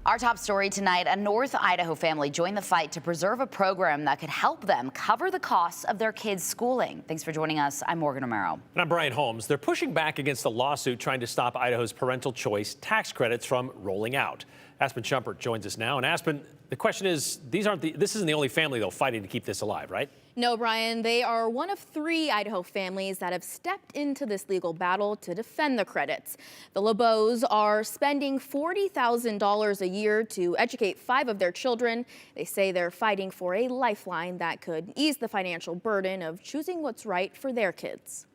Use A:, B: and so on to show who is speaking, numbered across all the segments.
A: Our top story tonight, a North Idaho family joined the fight to preserve a program that could help them cover the costs of their kids' schooling. Thanks for joining us. I'm Morgan Romero.
B: And I'm Brian Holmes. They're pushing back against a lawsuit trying to stop Idaho's parental choice tax credits from rolling out. Aspen Shumpert joins us now. And Aspen, the question is, this isn't the only family, though, fighting to keep this alive, right?
C: No, Brian, they are one of 3 Idaho families that have stepped into this legal battle to defend the credits. The Lobues are spending $40,000 a year to educate 5 of their children. They say they're fighting for a lifeline that could ease the financial burden of choosing what's right for their kids.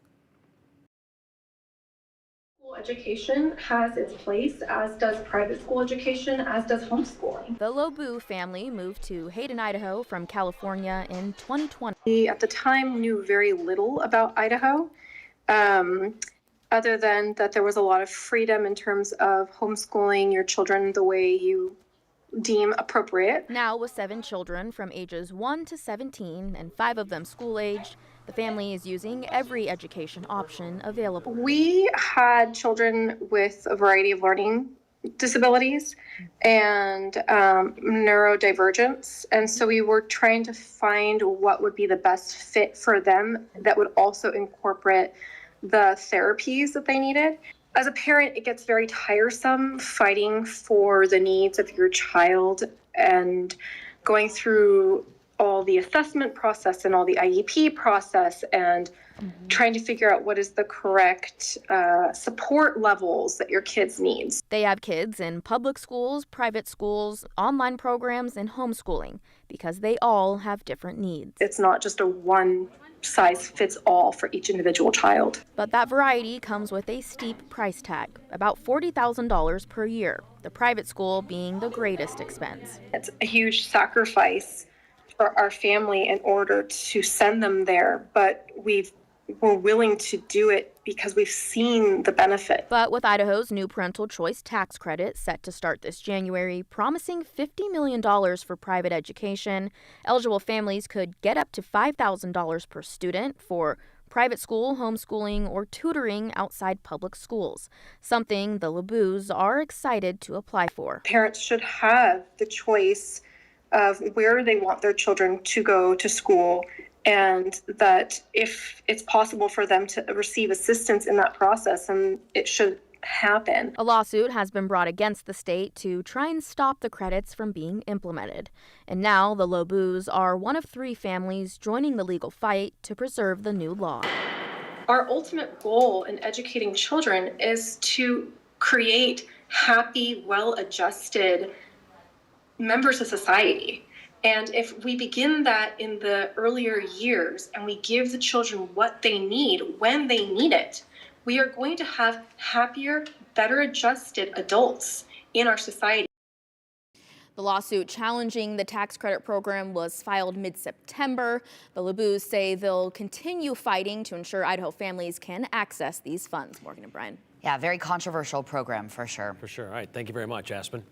D: Education has its place, as does private school education, as does homeschooling.
C: The Lobue family moved to Hayden, Idaho from California in 2020.
D: We, at the time, knew very little about Idaho, other than that there was a lot of freedom in terms of homeschooling your children the way you deem appropriate.
C: Now, with 7 children from ages 1 to 17 and 5 of them school-aged, the family is using every education option available.
D: We had children with a variety of learning disabilities and neurodivergence, and so we were trying to find what would be the best fit for them that would also incorporate the therapies that they needed. As a parent, it gets very tiresome fighting for the needs of your child and going through all the assessment process and all the IEP process and trying to figure out what is the correct support levels that your kids need.
C: They have kids in public schools, private schools, online programs, and homeschooling because they all have different needs.
D: It's not just a one-size-fits-all for each individual child.
C: But that variety comes with a steep price tag, about $40,000 per year, the private school being the greatest expense.
D: It's a huge sacrifice for our family in order to send them there, but we're willing to do it because we've seen the benefit.
C: But with Idaho's new parental choice tax credit set to start this January, promising $50 million for private education, eligible families could get up to $5,000 per student for private school, homeschooling, or tutoring outside public schools, something the Lobues are excited to apply for.
D: Parents should have the choice of where they want their children to go to school, and that if it's possible for them to receive assistance in that process, and it should happen.
C: A lawsuit has been brought against the state to try and stop the credits from being implemented. And now the Lobues are one of 3 families joining the legal fight to preserve the new law.
D: Our ultimate goal in educating children is to create happy, well-adjusted members of society. And if we begin that in the earlier years and we give the children what they need when they need it, we are going to have happier, better adjusted adults in our society.
C: The lawsuit challenging the tax credit program was filed mid-September. The Lobues say they'll continue fighting to ensure Idaho families can access these funds. Morgan and Brian.
A: Yeah, very controversial program for sure.
B: For sure. All right. Thank you very much, Aspen.